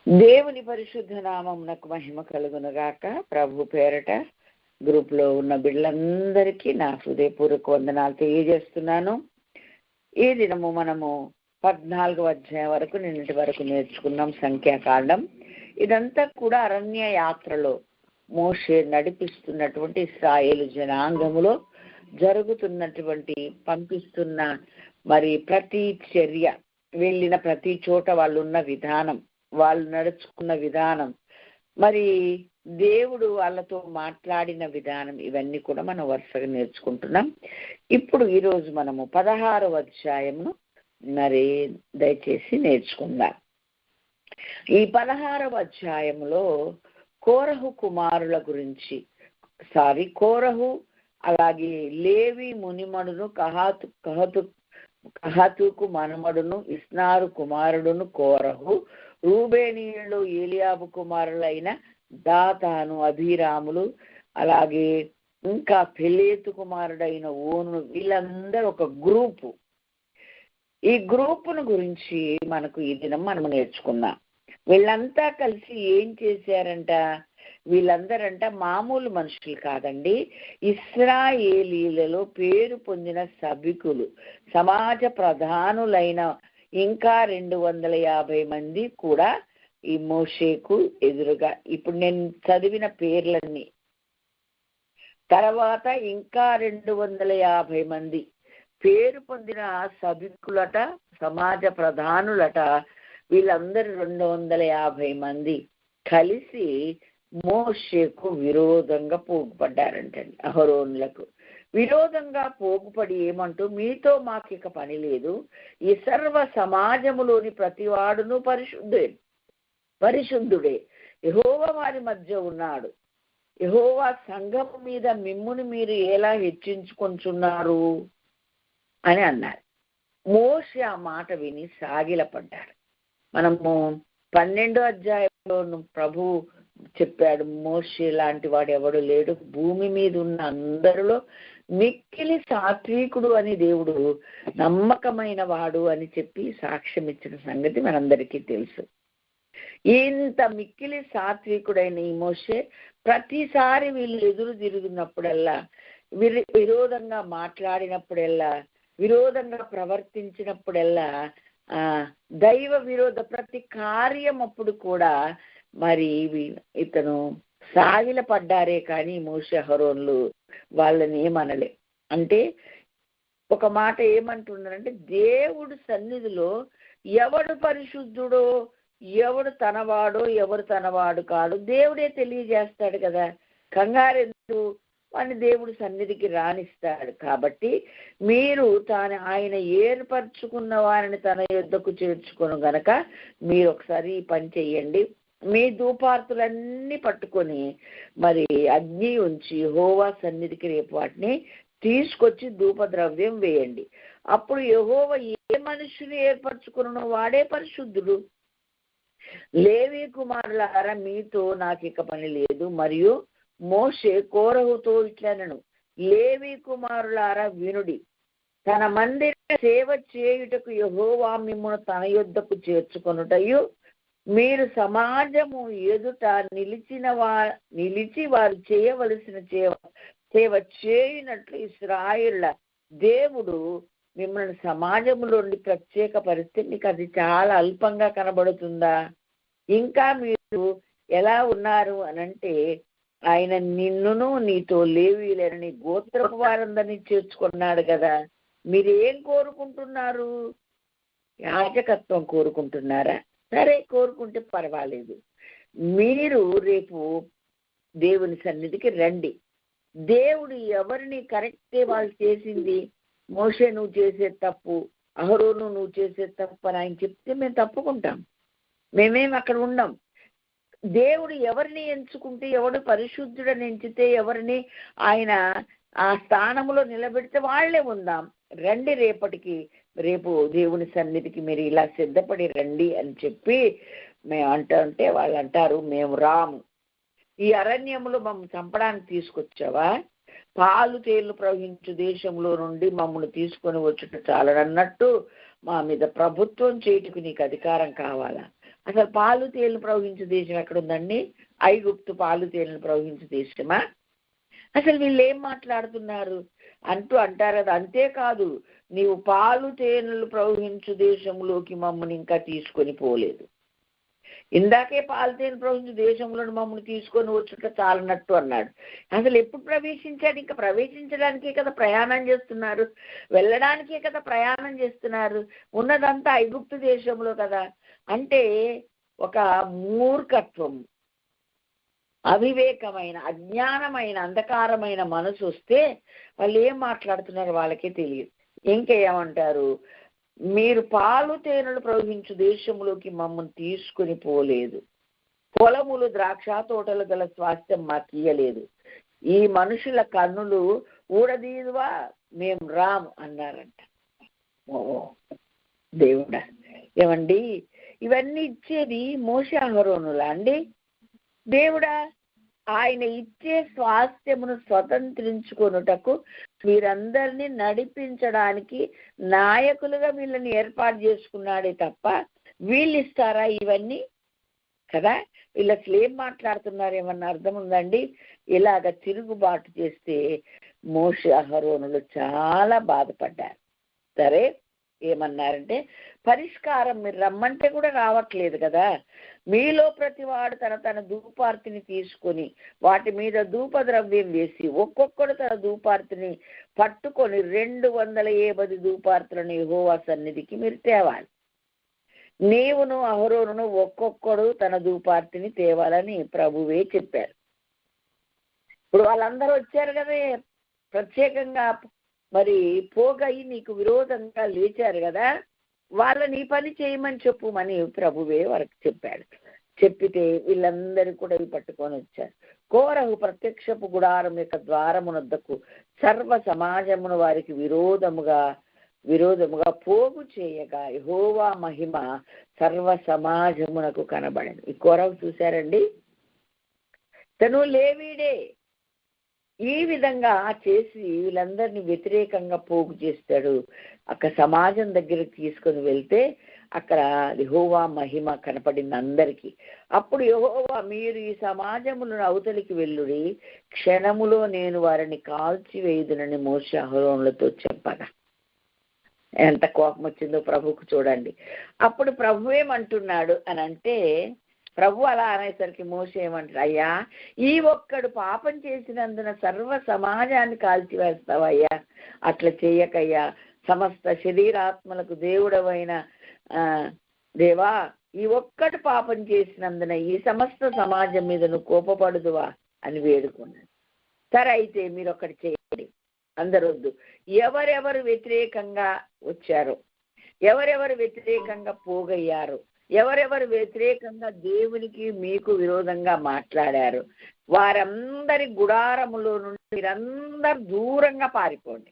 దేవుని పరిశుద్ధ నామమునకు మహిమ కలుగునుగాక. ప్రభు పేరట గ్రూప్లో ఉన్న బిడ్డలందరికీ నా హృదయపూర్వక వందనాలు తెలియజేస్తున్నాను. ఈ దినము మనము 14వ అధ్యాయం వరకు నిన్నటి వరకు నేర్చుకున్నాం సంఖ్యాకాండం. ఇదంతా కూడా అరణ్య యాత్రలో మోషే నడిపిస్తున్నటువంటి ఇశ్రాయేలు జనాంగములో జరుగుతున్నటువంటి పంపిస్తున్న మరి ప్రతి చర్య, వెళ్ళిన ప్రతి చోట వాళ్ళు ఉన్న విధానం, వాళ్ళు నడుచుకున్న విధానం, మరి దేవుడు వాళ్ళతో మాట్లాడిన విధానం, ఇవన్నీ కూడా మనం వరుసగా నేర్చుకుంటున్నాం. ఇప్పుడు ఈరోజు మనము 16వ అధ్యాయంను మరి దయచేసి నేర్చుకుందాం. ఈ 16వ అధ్యాయంలో కోరహు కుమారుల గురించి, కోరహు అలాగే లేవి మునిమడును కహాతుకు మనమడును ఇస్నారు కుమారుడును కోరహు, రూబేనీయులు ఏలియాబు కుమారులైన దాతాను అభిరాములు, అలాగే ఇంకా పెలేతు కుమారుడైన ఓను, వీళ్ళందరూ ఒక గ్రూపు. ఈ గ్రూపును గురించి మనకు ఈ దినం మనం నేర్చుకున్నాం. వీళ్ళంతా కలిసి ఏం చేశారంట? వీళ్ళందరంట మామూలు మనుషులు కాదండి, ఇశ్రాయేలీలలో పేరు పొందిన సభికులు, సమాజ ప్రధానులైన ఇంకా 250 మంది కూడా ఈ మోషేకు ఎదురుగా. ఇప్పుడు నేను చదివిన పేర్లన్నీ తర్వాత ఇంకా 250 మంది పేరు పొందిన సభికులట, సమాజ ప్రధానులట. వీళ్ళందరూ 250 మంది కలిసి మోషేకు విరోధంగా పోగుపడ్డారంటండి. అహరోనులకు విరోధంగా పోగుపడి ఏమంటూ, మీతో మాకు ఇక పని లేదు, ఈ సర్వ సమాజములోని ప్రతివాడును పరిశుద్ధుడే, యెహోవా వారి మధ్య ఉన్నాడు, యెహోవా సంఘము మీద మిమ్ముని మీరు ఎలా హెచ్చించుకొంచున్నారు అని అన్నారు. మోషే ఆ మాట విని సాగిలపడ్డాడు. మనము 12వ అధ్యాయంలో ప్రభు చెప్పాడు, మోషే లాంటి వాడు ఎవడు లేడు, భూమి మీద ఉన్న అందరిలో మిక్కిలి సాత్వికుడు అని దేవుడు నమ్మకమైన వాడు అని చెప్పి సాక్ష్యం ఇచ్చిన సంగతి మనందరికీ తెలుసు. ఇంత మిక్కిలి సాత్వికుడైన ఈ మోషే ప్రతిసారి వీళ్ళు ఎదురు తిరిగినప్పుడల్లా, విరోధంగా మాట్లాడినప్పుడల్లా, విరోధంగా ప్రవర్తించినప్పుడల్లా, దైవ విరోధ ప్రతి కార్యం అప్పుడు కూడా మరి ఇతను సాగిల పడ్డారే కానీ మోషే అహరోనులు వాళ్ళని ఏమనలే. అంటే ఒక మాట ఏమంటున్నారంటే, దేవుడు సన్నిధిలో ఎవడు పరిశుద్ధుడో, ఎవడు తనవాడో, ఎవరు తనవాడు కాడు దేవుడే తెలియజేస్తాడు కదా. కంగారెందుకు? వాడిని దేవుడు సన్నిధికి రాణిస్తాడు. కాబట్టి మీరు ఆయన ఏర్పరచుకున్న వారిని తన యొద్దకు చేర్చుకొను గనక మీరు ఒకసారి ఈ పని చెయ్యండి. మీ ధూపార్తులన్నీ పట్టుకొని మరి అగ్ని ఉంచి యెహోవా సన్నిధికి రేపు వాటిని తీసుకొచ్చి ధూపద్రవ్యం వేయండి. అప్పుడు యెహోవా ఏ మనుషుని ఏర్పరచుకున్నో వాడే పరిశుద్ధుడు. లేవి కుమారులారా, మీతో నాకు ఇక పని లేదు. మరియు మోషే కోరహుతో ఇట్లనెను, లేవి కుమారులారా వినుడి, తన మందిర సేవ చేయుటకు యెహోవా మిమ్మును తన యొద్దకు చేర్చుకొనుటయు, మీరు సమాజము ఎదుట నిలిచి వారు చేయవలసిన సేవ చేయునట్లు ఇశ్రాయేళ్ల దేవుడు మిమ్మల్ని సమాజంలో ప్రత్యేక పరిస్థితి. మీకు అది చాలా అల్పంగా కనబడుతుందా? ఇంకా మీరు ఎలా ఉన్నారు అనంటే, ఆయన నిన్నును నీతో లేవీయులని గోత్రపు వారందరినీ చేర్చుకున్నాడు కదా. మీరేం కోరుకుంటున్నారు? యాజకత్వం కోరుకుంటున్నారా? సరే, కోరుకుంటే పర్వాలేదు. మీరు రేపు దేవుని సన్నిధికి రండి. దేవుడు ఎవరిని కరెక్టే వాళ్ళు చేసింది, మోషే నువ్వు చేసే తప్పు, అహరోను నువ్వు చేసే తప్పు అని ఆయన చెప్తే మేము తప్పుకుంటాం. మేమేం అక్కడ ఉండం. దేవుడు ఎవరిని ఎంచుకుంటే, ఎవడు పరిశుద్ధుడని ఎంచితే, ఎవరిని ఆయన ఆ స్థానంలో నిలబెడితే వాళ్లే ఉందాం. రండి, రేపు దేవుని సన్నిధికి మీరు ఇలా సిద్ధపడి రండి అని చెప్పి మేము అంటే వాళ్ళు అంటారు, మేము రాము. ఈ అరణ్యములో మమ్మల్ని చంపడానికి తీసుకొచ్చావా? పాలు తేళ్లు ప్రవహించు దేశంలో నుండి మమ్మల్ని తీసుకొని వచ్చుట చాలనన్నట్టు మా మీద ప్రభుత్వం చేయుటకు నీకు అధికారం కావాలా? అసలు పాలు తేనెలు ప్రవహించే దేశం ఎక్కడుందండి? ఐగుప్తు పాలు తేనెలు ప్రవహించే దేశమా? అసలు వీళ్ళు ఏం మాట్లాడుతున్నారు అంటారు కదా. అంతేకాదు, నీవు పాలు తేనెలు ప్రవహించు దేశంలోకి మమ్మల్ని ఇంకా తీసుకొని పోలేదు. ఇందాకే పాలు తేనెలు ప్రవహించు దేశంలో మమ్మల్ని తీసుకొని వచ్చుట చాలన్నట్టు అన్నాడు. అసలు ఎప్పుడు ప్రవేశించాడు? ఇంకా ప్రవేశించడానికే కదా ప్రయాణం చేస్తున్నారు, వెళ్ళడానికే కదా ప్రయాణం చేస్తున్నారు. ఉన్నదంతా ఐగుప్తు దేశంలో కదా. అంటే ఒక మూర్ఖత్వం, అవివేకమైన, అజ్ఞానమైన, అంధకారమైన మనసు వస్తే వాళ్ళు ఏం మాట్లాడుతున్నారో వాళ్ళకే తెలియదు. ఇంకేమంటారు? మీరు పాలు తేనెలు ప్రవహించు దేశంలోకి మమ్మల్ని తీసుకుని పోలేదు, పొలములు ద్రాక్ష తోటలు గల స్వాస్థ్యం మాకు ఇయ్యలేదు, ఈ మనుషుల కన్నులు ఊడదీదువా మేము రాము అన్నారంట. ఓ దేవుడా! ఏమండి, ఇవన్నీ ఇచ్చేది మోషే అహరోనులా అండి? దేవుడా, ఆయన ఇచ్చే స్వాస్థ్యమును స్వతంత్రించుకొనుటకు వీరందరినీ నడిపించడానికి నాయకులుగా వీళ్ళని ఏర్పాటు చేసుకున్నాడే తప్ప వీళ్ళు ఇస్తారా ఇవన్నీ? కదా. వీళ్ళు అసలు ఏం మాట్లాడుతున్నారు? ఏమన్నా అర్థం ఉందండి? ఇలాగ తిరుగుబాటు చేస్తే మోషే అహరోనులు చాలా బాధపడ్డారు. సరే, ఏమన్నారంటే, పరిష్కారం మీరు రమ్మంటే కూడా రావట్లేదు కదా. మీలో ప్రతివాడు తన తన ధూపార్తిని తీసుకొని వాటి మీద ధూపద్రవ్యం వేసి ఒక్కొక్కడు తన ధూపార్తిని పట్టుకొని 250 ధూపార్తులను యెహోవా సన్నిధికి మీరు తేవాలి. నీవును అహరోనును ఒక్కొక్కడు తన ధూపార్తిని తేవాలని ప్రభువే చెప్పారు. ఇప్పుడు వాళ్ళందరూ వచ్చారు కదా, ప్రత్యేకంగా మరి పోగయి నీకు విరోధంగా లేచారు కదా, వాళ్ళని ఈ పని చేయమని చెప్పుమని ప్రభువే వారికి చెప్పాడు. చెప్పితే వీళ్ళందరూ కూడా ఇవి పట్టుకొని వచ్చారు. కోరహు ప్రత్యక్షపు గుడారం యొక్క ద్వారమునొద్దకు సర్వ సమాజమును వారికి విరోధముగా పోగు చేయగా యెహోవా మహిమ సర్వ సమాజమునకు కనబడను. ఈ కోరహు చూశారండి, తను లేవీడే. ఈ విధంగా చేసి వీళ్ళందరినీ వ్యతిరేకంగా పోగు చేస్తాడు. అక్కడ సమాజం దగ్గరికి తీసుకొని వెళ్తే అక్కడ యెహోవా మహిమ కనపడింది అందరికీ. అప్పుడు యెహోవా, మీరు ఈ సమాజములను అవతలికి వెళ్ళుడి, క్షణములో నేను వారిని కాల్చివేయుదునని మోషే అహరోనులతో చెప్పగా. ఎంత కోపం వచ్చిందో ప్రభువుకు చూడండి. అప్పుడు ప్రభు ఏమంటున్నాడు అని అంటే, ప్రభు అలా అనేసరికి మోషే ఏమంటాడు? అయ్యా, ఈ ఒక్కడు పాపం చేసినందున సర్వ సమాజాన్ని కాల్చివేస్తావయ్యా, అట్లా చేయకయ్యా. సమస్త శరీరాత్మలకు దేవుడవైన దేవా, ఈ ఒక్కటి పాపం చేసినందున ఈ సమస్త సమాజం మీద నువ్వు కోపపడుదువా అని వేడుకున్నాడు. సరే, అయితే మీరు ఒకటి చేయండి, అందరూ వద్దు. ఎవరెవరు వ్యతిరేకంగా వచ్చారో, ఎవరెవరు వ్యతిరేకంగా పోగయ్యారు, ఎవరెవరు వ్యతిరేకంగా దేవునికి మీకు విరోధంగా మాట్లాడారు, వారందరి గుడారములో నుండి మీరందరూ దూరంగా పారిపోండి.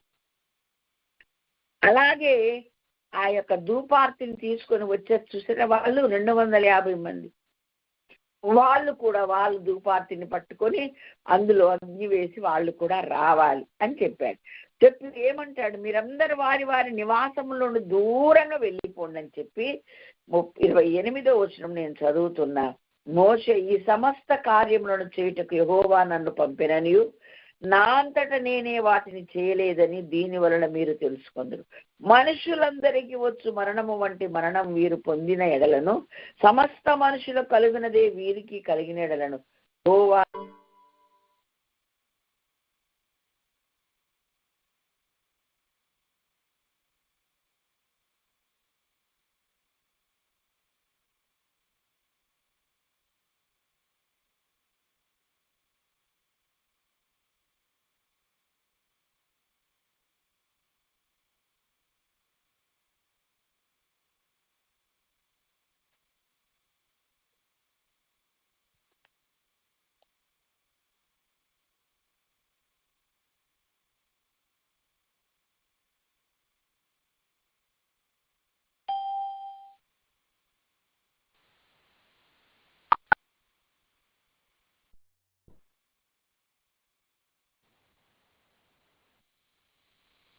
అలాగే ఆ యొక్క ధూపార్తిని తీసుకొని వచ్చారు చూసారా వాళ్ళు, 250 మంది. వాళ్ళు కూడా వాళ్ళు ధూపార్తిని పట్టుకొని అందులో అగ్ని వేసి వాళ్ళు కూడా రావాలి అని చెప్పాడు. చెప్పి ఏమంటాడు? మీరందరూ వారి వారి నివాసంలో దూరంగా వెళ్ళిపోండి అని చెప్పి 28వ వచనం నేను చదువుతున్నా. మోషే, ఈ సమస్త కార్యములను చేయుటకు యెహోవా నన్ను పంపిననియు నా అంతట నేనే వాటిని చేయలేదని దీని వలన మీరు తెలుసుకొందురు. మనుషులందరికీ వచ్చు మరణము వంటి మరణం వీరు పొందిన ఎడలను, సమస్త మనుషులు కలిగినదే వీరికి కలిగిన ఎడలను యెహోవా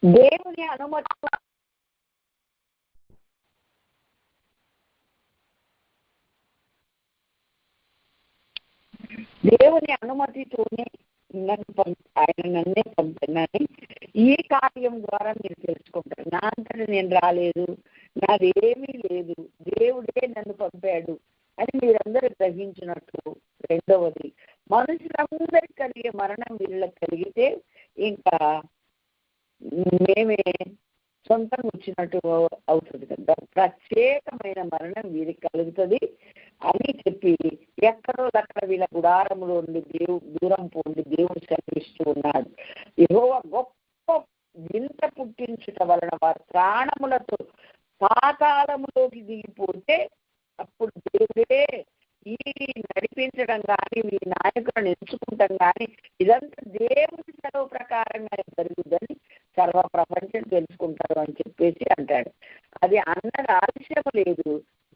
దేవుని అనుమతి దేవుని అనుమతితోనే ఆయన నన్నే పంపినాని ఈ కార్యం ద్వారా మీరు తెలుసుకుంటారు. నా అంతటా నేను రాలేదు, నాదేమీ లేదు, దేవుడే నన్ను పంపాడు అని మీరందరూ గ్రహించినట్టు. రెండవది, మనుషులందరికీ కలిగే మరణం వీళ్ళకి కలిగితే ఇంకా మేమే సొంతం వచ్చినట్టు అవుతుంది కదా. ప్రత్యేకమైన మరణం వీరికి కలుగుతుంది అని చెప్పి ఎక్కడో అక్కడ వీళ్ళ గుడారములో ఉండి దూరం పోండి దేవుడు సెలవిస్తూ ఉన్నాడు. యెహోవా గొప్ప వింత పుట్టించుట వలన వారు ప్రాణములతో పాతాళములోకి దిగిపోతే అప్పుడు దేవుడే ఈ నడిపించడం కానీ ఈ నాయకులను ఎంచుకుంటాం కానీ ఇదంతా దేవుడి సెలవు ప్రకారంగా జరుగుతుందని సర్వ ప్రపంచం తెలుసుకుంటారు అని చెప్పేసి అంటాడు. అది అన్నది ఆలస్యం లేదు.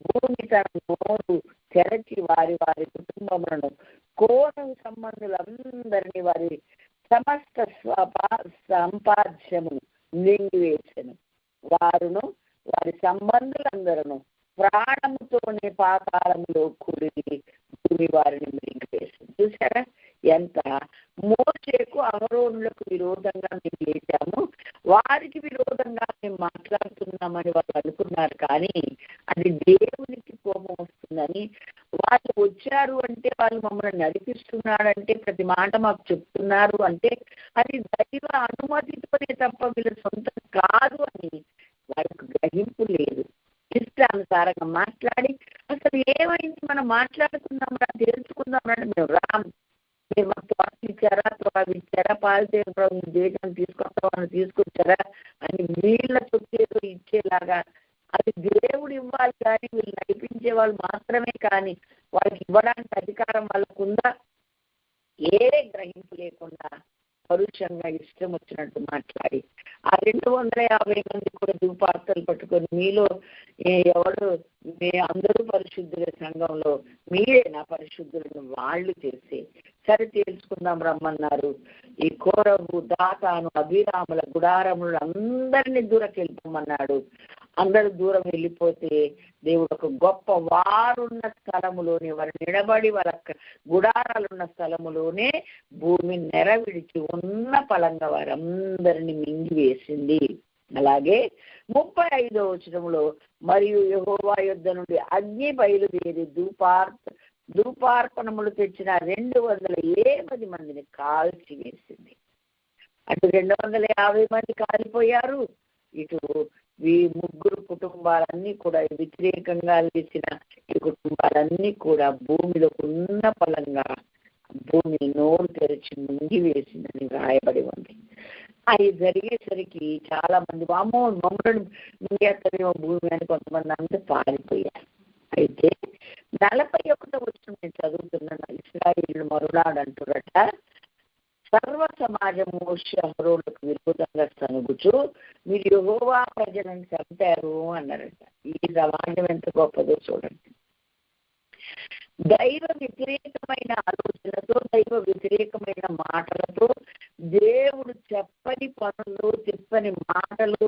భూమి తన నోరు తెరచి వారి వారి కుటుంబములను కోణం సంబంధులందరినీ వారి సమస్త సంపాద్యమును మింగివేసెను. వారును వారి సంబంధులందరూ ప్రాణముతోనే పాతాళములో కూడి భూమి వారిని మింగివేసింది. చూసారా ఎంత? మోషేకు అహరోనులకు విరోధంగా మేము లేచాము, వారికి విరోధంగా మేము మాట్లాడుతున్నామని వాళ్ళు అనుకున్నారు. కానీ అది దేవునికి కోపం వస్తుందని, వాళ్ళు వచ్చారు అంటే వాళ్ళు మమ్మల్ని నడిపిస్తున్నాడంటే ప్రతి మాట మాకు చెప్తున్నారు అంటే అది దైవ అనుమతితోనే తప్ప వీళ్ళ సొంతం కాదు అని వాళ్ళకు గ్రహింపు లేదు. ఇష్టానుసారంగా మాట్లాడి అసలు ఏమైంది మనం మాట్లాడుకుందాం తెలుసుకుందామని మేము రాము. మీరు మాకు తోటలు ఇచ్చారా, త్రావిచ్చారా, పాలు దేశం తీసుకొస్తామని తీసుకొచ్చారా అని వీళ్ళ చొక్కేదో ఇచ్చేలాగా అది దేవుడు ఇవ్వాలి కానీ వీళ్ళు నడిపించే వాళ్ళు మాత్రమే కానీ వాళ్ళకి ఇవ్వడానికి అధికారం వాళ్ళకు ఉందా? ఏ గ్రహింపు లేకుండా పరుషంగా ఇష్టం వచ్చినట్టు మాట్లాడి ఆ 250 మంది కూడా ధూపార్తలు పట్టుకొని మీలో ఎవరు అందరూ పరిశుద్ధుల సంఘంలో మీరే నా పరిశుద్ధులను వాళ్ళు చేసి సరి తేల్చుకుందాం రమ్మన్నారు. ఈ కోరబు, దాతాను, అభిరాముల గుడారములు అందరినీ దూరకు వెళ్ళిపోమన్నాడు. అందరూ దూరం వెళ్ళిపోతే దేవుడు ఒక గొప్ప వారున్న స్థలములోనే వారు నిలబడి వాళ్ళ గుడారాలున్న స్థలములోనే భూమి నెర విడిచి ఉన్న ఫలంగా వారందరినీ మింగివేసింది. అలాగే 35వ వచనంలో మరియు యెహోవా యొద్ద నుండి అగ్ని బయలుదేరి ధూపార్పణములు తెచ్చిన 250 మందిని కాల్చి వేసింది. అటు 250 మంది కాలిపోయారు, ఇటు ఈ 3 కుటుంబాలన్నీ కూడా వ్యతిరేకంగా లేచిన ఈ కుటుంబాలన్నీ కూడా భూమిలో ఉన్న ఫలంగా భూమి నోరు తెరిచి ముంగి వేసిందని రాయబడి ఉంది. అవి జరిగేసరికి చాలా మంది వామో మమ్మల్ని ముంగేస్తారేమో భూమి అని కొంతమంది అంతా పారిపోయారు. అయితే 41వ వచనం నేను చదువుతున్నాను. ఇశ్రాయేలు మరునాడు అంటున్నట, సర్వ సమాజం మోషే అహరోనులకు విరోధంగా సనుగుచు మీరు యెహోవా ప్రజలను చంపారు అన్నారట. ఈ సమాజం ఎంత గొప్పదో చూడండి. దైవ వ్యతిరేకమైన ఆలోచనలతో, దైవ వ్యతిరేకమైన మాటలతో, దేవుడు చెప్పని పనులు, చెప్పని మాటలు,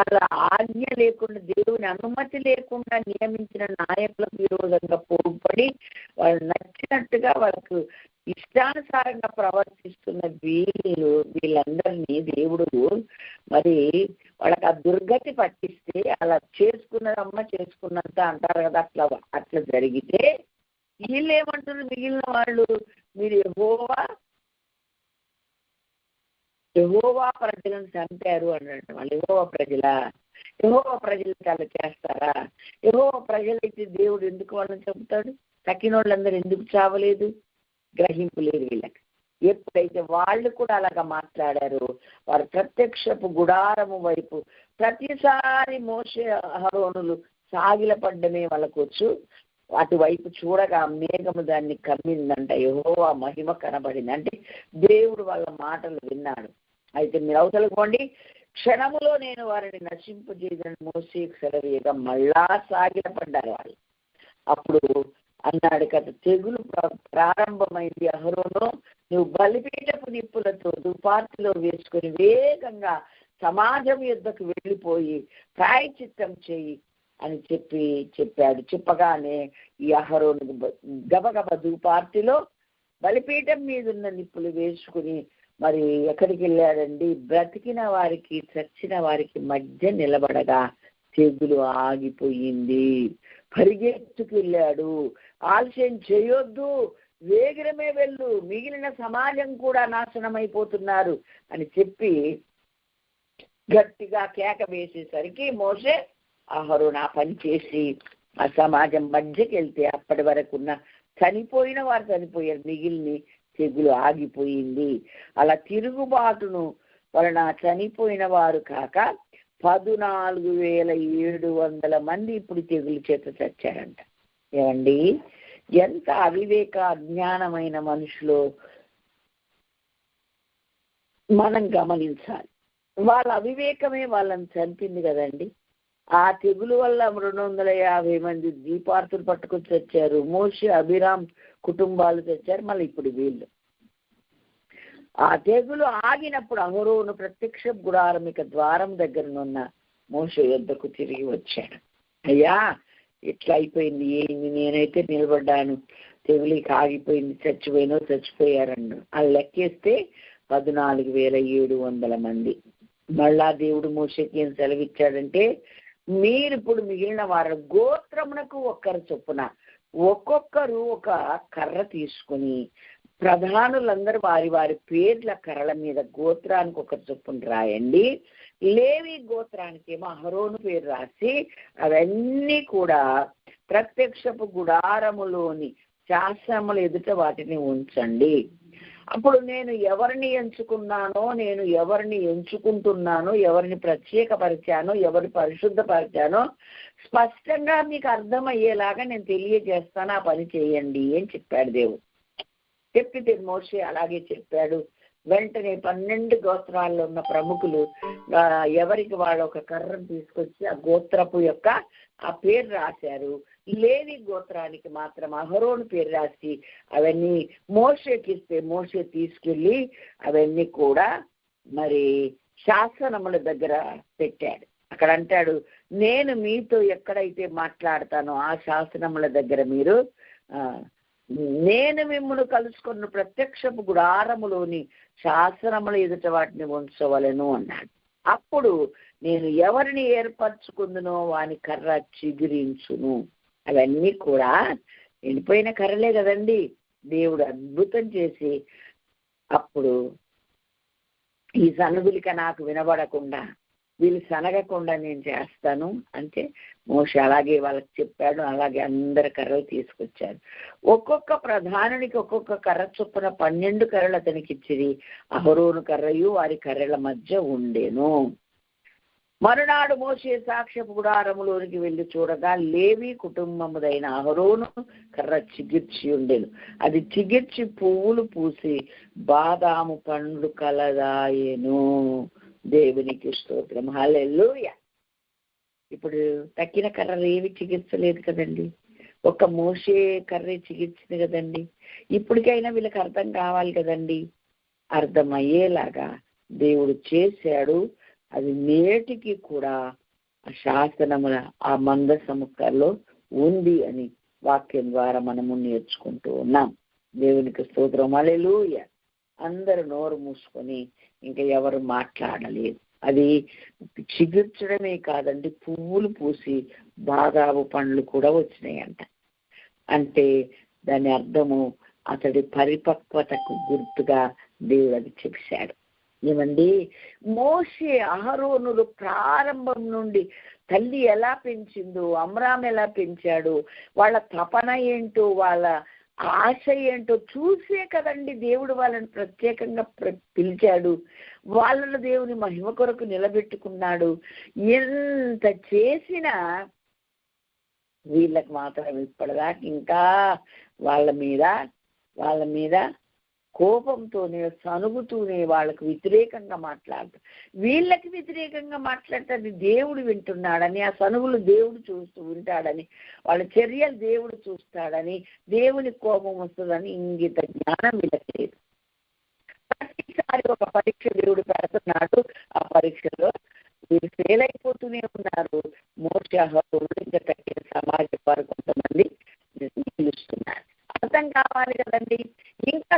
అలా ఆజ్ఞ లేకుండా దేవుని అనుమతి లేకుండా నియమించిన నాయకులకు విరోధంగా పోగుపడి వాళ్ళు నచ్చినట్టుగా వాళ్ళకు ఇష్టానుసారంగా ప్రవర్తిస్తున్న వీళ్ళందరినీ దేవుడు మరి వాళ్ళకి ఆ దుర్గతి పట్టిస్తే అలా చేసుకున్నంత అంటారు కదా, అట్లా జరిగితే వీళ్ళు ఏమంటారు? మిగిలిన వాళ్ళు మీరు యెహోవా ప్రజలను చంపారు అన్నట్టు. వాళ్ళు యెహోవా ప్రజలకి అలా చేస్తారా? యెహోవా ప్రజలైతే దేవుడు ఎందుకు వాళ్ళని చంపుతాడు? తక్కిన వాళ్ళందరూ ఎందుకు చావలేదు? గ్రహింపు లేదు వీళ్ళకి. ఎప్పుడైతే వాళ్ళు కూడా అలాగా మాట్లాడారో వారు ప్రత్యక్షపు గుడారము వైపు ప్రతిసారి మోషే అహరోనులు సాగిలపడ్డమే వాళ్ళకు వచ్చు. అటువైపు చూడగా మేఘము దాన్ని కమ్మిందంట. యెహోవా మహిమ కనబడింది. అంటే దేవుడు వాళ్ళ మాటలు విన్నాడు. అయితే మీరు అవతలకు పోండి, క్షణములో నేను వారిని నశింపజేయదని మోషేకు సెలవీయగా మళ్ళా సాగిలపడ్డారు వాళ్ళు. అప్పుడు అన్నాడు కదా, తెగులు ప్రారంభమైంది. అహరోను, నువ్వు బలిపీఠపు నిప్పులతో దుపార్తిలో వేసుకుని వేగంగా సమాజం యుద్ధకు వెళ్ళిపోయి ప్రాయశ్చిత్తం చేయి అని చెప్పాడు. చెప్పగానే ఈ అహరోను గబగబ ధూపార్తిలో బలిపీఠం మీద ఉన్న నిప్పులు వేసుకుని మరి ఎక్కడికి వెళ్ళాడండి? బ్రతికిన వారికి చచ్చిన వారికి మధ్య నిలబడగా తెగులు ఆగిపోయింది. పరిగెత్తుకు వెళ్ళాడు. ఆలస్యం చేయొద్దు, వేగరమే వెళ్ళు, మిగిలిన సమాజం కూడా నాశనం అయిపోతున్నారు అని చెప్పి గట్టిగా కేక వేసేసరికి మోషే అహరోను ఆ పని చేసి ఆ సమాజం మధ్యకి వెళ్తే అప్పటి వరకు ఉన్న చనిపోయిన వారు చనిపోయారు, మిగిలిన తెగులు ఆగిపోయింది. అలా తిరుగుబాటును వలన చనిపోయిన వారు కాక 14,700 మంది ఇప్పుడు తెగులు చేత చచ్చారంట. ఏమండి, ఎంత అవివేక అజ్ఞానమైన మనుషులు మనం గమనించాలి. వాళ్ళ అవివేకమే వాళ్ళని చంపింది కదండి. ఆ తెగులు వల్ల 250 మంది దీపార్తులు పట్టుకొని చచ్చారు. మోషే అభిరామ్ కుటుంబాలు చచ్చారు. మళ్ళీ ఇప్పుడు వీళ్ళు. ఆ తెగులు ఆగినప్పుడు అహరోను ప్రత్యక్ష గుడారమిక ద్వారం దగ్గరనున్న మోషే యొద్దకు తిరిగి వచ్చాడు. అయ్యా, ఇట్లా అయిపోయింది, ఏంది, నేనైతే నిలబడ్డాను, తెగులికి ఆగిపోయింది, చచ్చిపోయారన్ను. అది లెక్కేస్తే 14,700 మంది. మళ్ళా దేవుడు మోషేకి ఏం సెలవిచ్చాడంటే, మీరు ఇప్పుడు మిగిలిన వారు గోత్రమునకు ఒక్కరు చొప్పున ఒక్కొక్కరు ఒక కర్ర తీసుకుని ప్రధానులందరూ వారి వారి పేర్ల కర్రల మీద గోత్రానికి ఒకరు చొప్పున రాయండి. లేవి గోత్రానికేమో అహరోను పేరు రాసి అవన్నీ కూడా ప్రత్యక్షపు గుడారములోని శాసనముల ఎదుట వాటిని ఉంచండి. అప్పుడు నేను ఎవరిని ఎంచుకున్నానో, నేను ఎవరిని ఎంచుకుంటున్నానో, ఎవరిని ప్రత్యేకపరిచానో, ఎవరిని పరిశుద్ధపరిచానో స్పష్టంగా మీకు అర్థమయ్యేలాగా నేను తెలియజేస్తాను, ఆ పని చేయండి అని చెప్పాడు దేవుడు. చెప్పితే మోషే అలాగే చెప్పాడు. వెంటనే 12 గోత్రాల్లో ఉన్న ప్రముఖులు ఎవరికి వాళ్ళు ఒక కర్రను తీసుకొచ్చి ఆ గోత్రపు యొక్క ఆ పేరు రాశారు. లేవి గోత్రానికి మాత్రం అహరోను పేరు రాసి అవన్నీ మోషేకి ఇస్తే మోషే తీసుకెళ్ళి అవన్నీ కూడా మరి శాసనముల దగ్గర పెట్టాడు. అక్కడ అంటాడు, నేను మీతో ఎక్కడైతే మాట్లాడతానో ఆ శాసనముల దగ్గర మీరు నేను మిమ్మల్ని కలుసుకున్న ప్రత్యక్షపు గుడారములోని శాసనముల ఎదుట వాటిని ఉంచవలను అన్నాడు. అప్పుడు నేను ఎవరిని ఏర్పరచుకుందునో వాని కర్ర చిగురించును. అవన్నీ కూడా ఎండిపోయిన కర్రలే కదండి. దేవుడు అద్భుతం చేసి అప్పుడు ఈ సనుగులిక నాకు వినబడకుండా, వీళ్ళు సనగకుండా నేను చేస్తాను అంటే మోషే అలాగే వాళ్ళకి చెప్పాడు. అలాగే అందరి కర్రలు తీసుకొచ్చారు. ఒక్కొక్క ప్రధానునికి ఒక్కొక్క కర్ర చొప్పున 12 కర్రలు అతనికి ఇచ్చిరి. అహరోను కర్రయు వారి కర్రల మధ్య ఉండేను. మరునాడు మోషే సాక్ష్యపు గుడారములోనికి వెళ్ళి చూడగా లేవి కుటుంబముదైన అహరోను కర్ర చిగిర్చి ఉండేను. అది చిగిర్చి పువ్వులు పూసి బాదాము పండ్లు కలదాయెను. దేవునికి స్తోత్రం, హల్లెలూయా. ఇప్పుడు తక్కిన కర్రలు ఏవి చికిత్సలేదు కదండి, ఒక్క మోషే కర్రే చికిత్సింది కదండి. ఇప్పటికైనా వీళ్ళకి అర్థం కావాలి కదండి. అర్థమయ్యేలాగా దేవుడు చేశాడు. అది నేటికి కూడా ఆ శాసనముల ఆ మందసముఖంలో ఉంది అని వాక్యం ద్వారా మనము నేర్చుకుంటూ ఉన్నాం. దేవునికి స్తోత్రం, హల్లెలూయా. అందరూ నోరు మూసుకొని ఇంకా ఎవరు మాట్లాడలేదు. అది చిగుర్చడమే కాదండి, పువ్వులు పూసి బాదాము పండ్లు కూడా వచ్చినాయంట. అంటే దాని అర్థము అతడి పరిపక్వతకు గుర్తుగా దేవుడు అది చెప్పాడు. ఏమండి, మోషే అహరోనులు ప్రారంభం నుండి తల్లి ఎలా పెంచిందో, అమ్రామ్ ఎలా పెంచాడు, వాళ్ళ తపన ఏంటో, వాళ్ళ ఆశ ఏంటో చూసే కదండి దేవుడు వాళ్ళని ప్రత్యేకంగా పిలిచాడు. వాళ్ళను దేవుని మహిమ కొరకు నిలబెట్టుకున్నాడు. ఎంత చేసినా వీళ్ళకి మాత్రం ఇప్పటిదాకా ఇంకా వాళ్ళ మీద కోపంతోనే సనుగుతూనే వాళ్ళకు వ్యతిరేకంగా మాట్లాడతారు. వీళ్ళకి వ్యతిరేకంగా మాట్లాడతాడు దేవుడు వింటున్నాడని, ఆ సనుగులు దేవుడు వింటాడని, వాళ్ళ చర్యలు దేవుడు చూస్తాడని, దేవుని కోపం వస్తుందని ఇంగిత జ్ఞానం వీళ్ళకి లేదు. ప్రతిసారి ఒక పరీక్ష దేవుడు పెడుతున్నాడు. ఆ పరీక్షలో వీళ్ళు ఫెయిల్ అయిపోతూనే ఉన్నారు. మోషే అహరోనులు ఇంకా తగ్గిన సమాజం వారు కొంతమంది నిలుస్తున్నారు. అర్థం కావాలి కదండి. ఇంకా